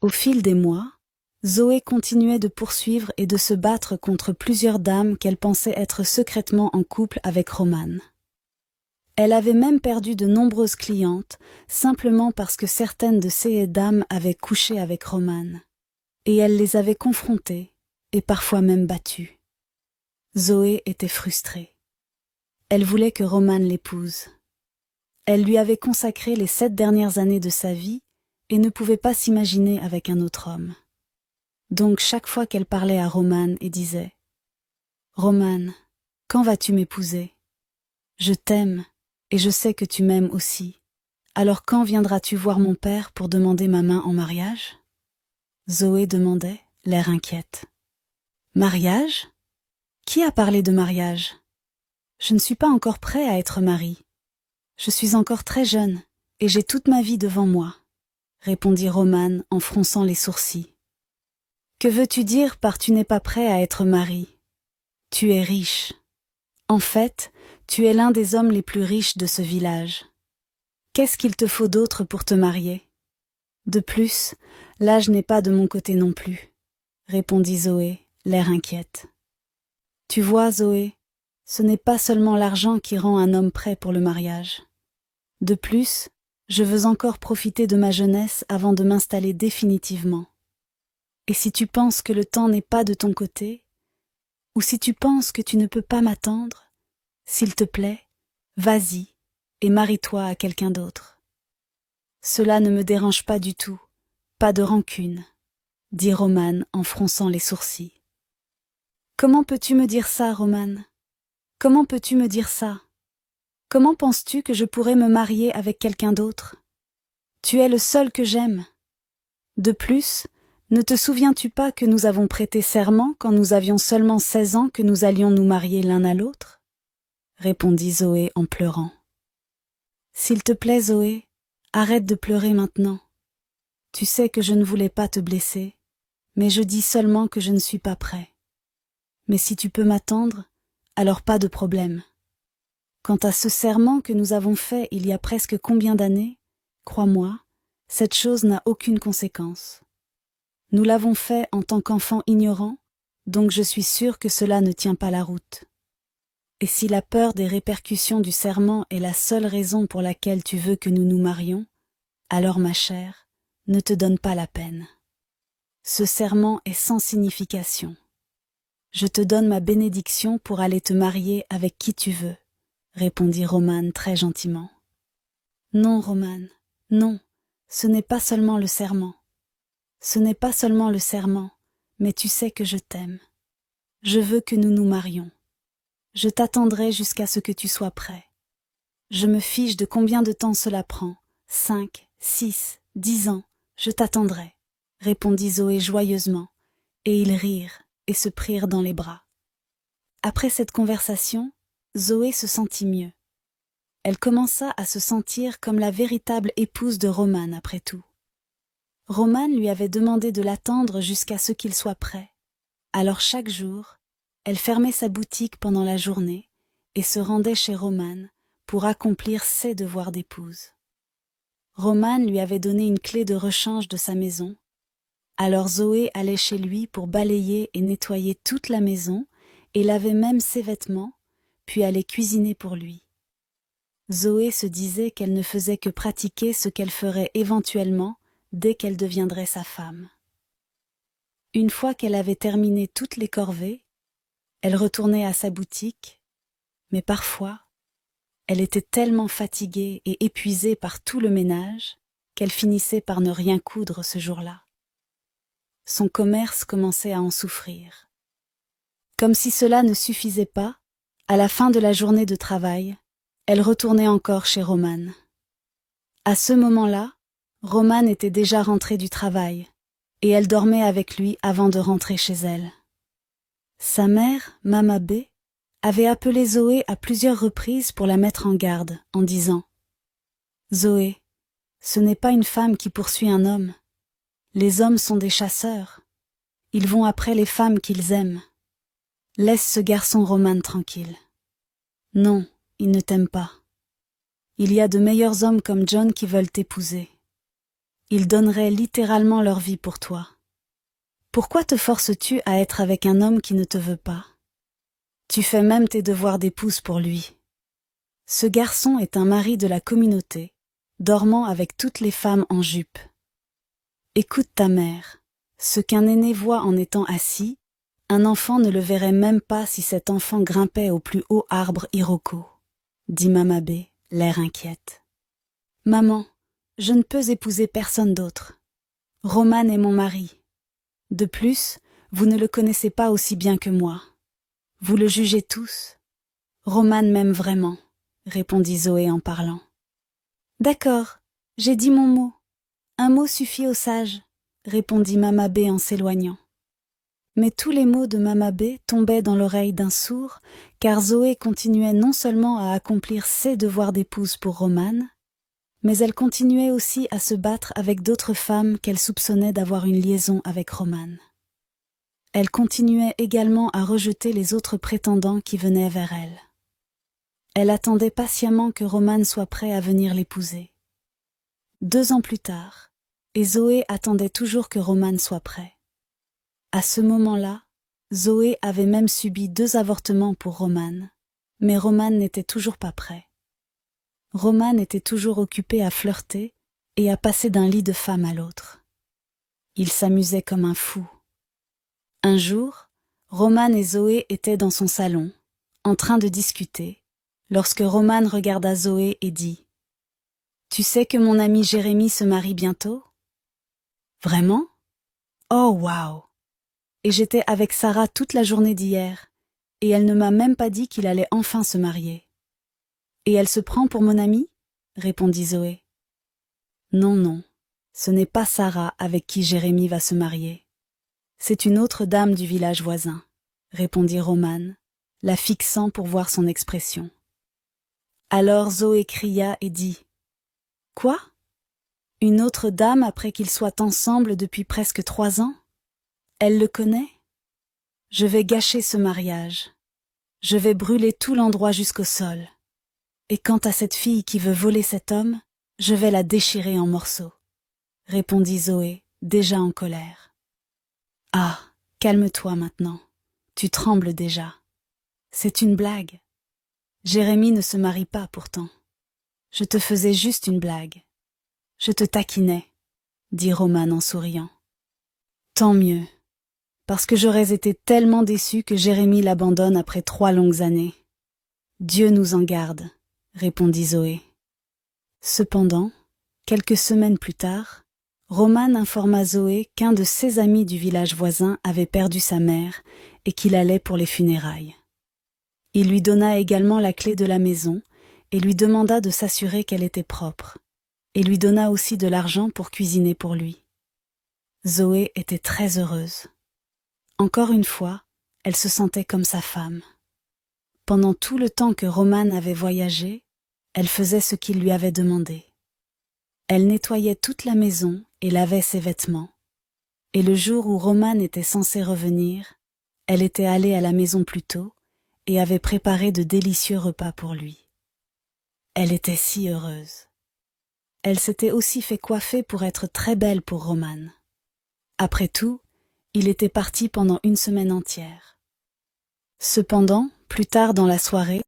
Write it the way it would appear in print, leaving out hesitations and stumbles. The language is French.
Au fil des mois, Zoé continuait de poursuivre et de se battre contre plusieurs dames qu'elle pensait être secrètement en couple avec Roman. Elle avait même perdu de nombreuses clientes, simplement parce que certaines de ces dames avaient couché avec Roman, et elle les avait confrontées, et parfois même battues. Zoé était frustrée. Elle voulait que Roman l'épouse. Elle lui avait consacré les 7 dernières années de sa vie, et ne pouvait pas s'imaginer avec un autre homme. Donc chaque fois qu'elle parlait à Roman et disait « Roman, quand vas-tu m'épouser? Je t'aime, et je sais que tu m'aimes aussi. Alors quand viendras-tu voir mon père pour demander ma main en mariage ?» Zoé demandait, l'air inquiète. « Mariage? Qui a parlé de mariage? Je ne suis pas encore prêt à être mari. Je suis encore très jeune, et j'ai toute ma vie devant moi, » répondit Roman en fronçant les sourcils. « Que veux-tu dire par tu n'es pas prêt à être mari? Tu es riche. En fait, tu es l'un des hommes les plus riches de ce village. Qu'est-ce qu'il te faut d'autre pour te marier? De plus, l'âge n'est pas de mon côté non plus, » répondit Zoé, l'air inquiète. « Tu vois, Zoé, ce n'est pas seulement l'argent qui rend un homme prêt pour le mariage. De plus, je veux encore profiter de ma jeunesse avant de m'installer définitivement. Et si tu penses que le temps n'est pas de ton côté, ou si tu penses que tu ne peux pas m'attendre, s'il te plaît, vas-y et marie-toi à quelqu'un d'autre. Cela ne me dérange pas du tout, pas de rancune, » dit Roman en fronçant les sourcils. « Comment peux-tu me dire ça, Roman? Comment peux-tu me dire ça? Comment penses-tu que je pourrais me marier avec quelqu'un d'autre? Tu es le seul que j'aime. De plus, ne te souviens-tu pas que nous avons prêté serment quand nous avions seulement 16 ans que nous allions nous marier l'un à l'autre? » répondit Zoé en pleurant. « S'il te plaît, Zoé, arrête de pleurer maintenant. Tu sais que je ne voulais pas te blesser, mais je dis seulement que je ne suis pas prêt. Mais si tu peux m'attendre, alors pas de problème. Quant à ce serment que nous avons fait il y a presque combien d'années, crois-moi, cette chose n'a aucune conséquence. Nous l'avons fait en tant qu'enfants ignorants, donc je suis sûre que cela ne tient pas la route. Et si la peur des répercussions du serment est la seule raison pour laquelle tu veux que nous nous marions, alors ma chère, ne te donne pas la peine. Ce serment est sans signification. Je te donne ma bénédiction pour aller te marier avec qui tu veux, » répondit Roman très gentiment. « Non, Roman, non, ce n'est pas seulement le serment. Ce n'est pas seulement le serment, mais tu sais que je t'aime. Je veux que nous nous marions. Je t'attendrai jusqu'à ce que tu sois prêt. Je me fiche de combien de temps cela prend, 5, 6, 10 ans, je t'attendrai, » répondit Zoé joyeusement, et ils rirent et se prirent dans les bras. Après cette conversation, Zoé se sentit mieux. Elle commença à se sentir comme la véritable épouse de Roman après tout. Roman lui avait demandé de l'attendre jusqu'à ce qu'il soit prêt. Alors chaque jour, elle fermait sa boutique pendant la journée et se rendait chez Roman pour accomplir ses devoirs d'épouse. Roman lui avait donné une clé de rechange de sa maison. Alors Zoé allait chez lui pour balayer et nettoyer toute la maison et lavait même ses vêtements, puis allait cuisiner pour lui. Zoé se disait qu'elle ne faisait que pratiquer ce qu'elle ferait éventuellement dès qu'elle deviendrait sa femme. Une fois qu'elle avait terminé toutes les corvées, elle retournait à sa boutique, mais parfois, elle était tellement fatiguée et épuisée par tout le ménage qu'elle finissait par ne rien coudre ce jour-là. Son commerce commençait à en souffrir. Comme si cela ne suffisait pas, à la fin de la journée de travail, elle retournait encore chez Roman. À ce moment-là, Roman était déjà rentré du travail, et elle dormait avec lui avant de rentrer chez elle. Sa mère, Mama B, avait appelé Zoé à plusieurs reprises pour la mettre en garde, en disant « Zoé, ce n'est pas une femme qui poursuit un homme. Les hommes sont des chasseurs. Ils vont après les femmes qu'ils aiment. Laisse ce garçon Roman tranquille. Non, il ne t'aime pas. Il y a de meilleurs hommes comme John qui veulent t'épouser. Ils donneraient littéralement leur vie pour toi. Pourquoi te forces-tu à être avec un homme qui ne te veut pas? Tu fais même tes devoirs d'épouse pour lui. Ce garçon est un mari de la communauté, dormant avec toutes les femmes en jupe. Écoute ta mère. Ce qu'un aîné voit en étant assis, un enfant ne le verrait même pas si cet enfant grimpait au plus haut arbre Iroko, dit Mamabe, l'air inquiète. Maman, je ne peux épouser personne d'autre. Roman est mon mari. De plus, vous ne le connaissez pas aussi bien que moi. Vous le jugez tous. Roman m'aime vraiment, répondit Zoé en parlant. D'accord, j'ai dit mon mot. Un mot suffit aux sages, répondit Mamabe en s'éloignant. Mais tous les mots de Mamabe tombaient dans l'oreille d'un sourd, car Zoé continuait non seulement à accomplir ses devoirs d'épouse pour Roman, mais elle continuait aussi à se battre avec d'autres femmes qu'elle soupçonnait d'avoir une liaison avec Roman. Elle continuait également à rejeter les autres prétendants qui venaient vers elle. Elle attendait patiemment que Roman soit prêt à venir l'épouser. 2 ans plus tard, et Zoé attendait toujours que Roman soit prêt. À ce moment-là, Zoé avait même subi 2 avortements pour Roman, mais Roman n'était toujours pas prêt. Roman était toujours occupé à flirter et à passer d'un lit de femme à l'autre. Il s'amusait comme un fou. Un jour, Roman et Zoé étaient dans son salon, en train de discuter, lorsque Roman regarda Zoé et dit « Tu sais que mon ami Jérémy se marie bientôt ?»« Vraiment ? Oh, waouh ! Et j'étais avec Sarah toute la journée d'hier, et elle ne m'a même pas dit qu'il allait enfin se marier. » « Et elle se prend pour mon amie ?» répondit Zoé. « Non, non, ce n'est pas Sarah avec qui Jérémy va se marier. C'est une autre dame du village voisin, » répondit Roman, la fixant pour voir son expression. Alors Zoé cria et dit « Quoi ? Une autre dame après qu'ils soient ensemble depuis presque 3 ans ? Elle le connaît ? Je vais gâcher ce mariage. Je vais brûler tout l'endroit jusqu'au sol. Et quant à cette fille qui veut voler cet homme, je vais la déchirer en morceaux, » répondit Zoé, déjà en colère. « Ah, calme-toi maintenant. Tu trembles déjà. C'est une blague. Jérémy ne se marie pas pourtant. Je te faisais juste une blague. Je te taquinais, » dit Roman en souriant. « Tant mieux, parce que j'aurais été tellement déçue que Jérémy l'abandonne après 3 longues années. Dieu nous en garde, » répondit Zoé. Cependant, quelques semaines plus tard, Roman informa Zoé qu'un de ses amis du village voisin avait perdu sa mère et qu'il allait pour les funérailles. Il lui donna également la clé de la maison et lui demanda de s'assurer qu'elle était propre, et lui donna aussi de l'argent pour cuisiner pour lui. Zoé était très heureuse. Encore une fois, elle se sentait comme sa femme. Pendant tout le temps que Roman avait voyagé, elle faisait ce qu'il lui avait demandé. Elle nettoyait toute la maison et lavait ses vêtements. Et le jour où Roman était censé revenir, elle était allée à la maison plus tôt et avait préparé de délicieux repas pour lui. Elle était si heureuse. Elle s'était aussi fait coiffer pour être très belle pour Roman. Après tout, il était parti pendant 1 semaine entière. Cependant, plus tard dans la soirée,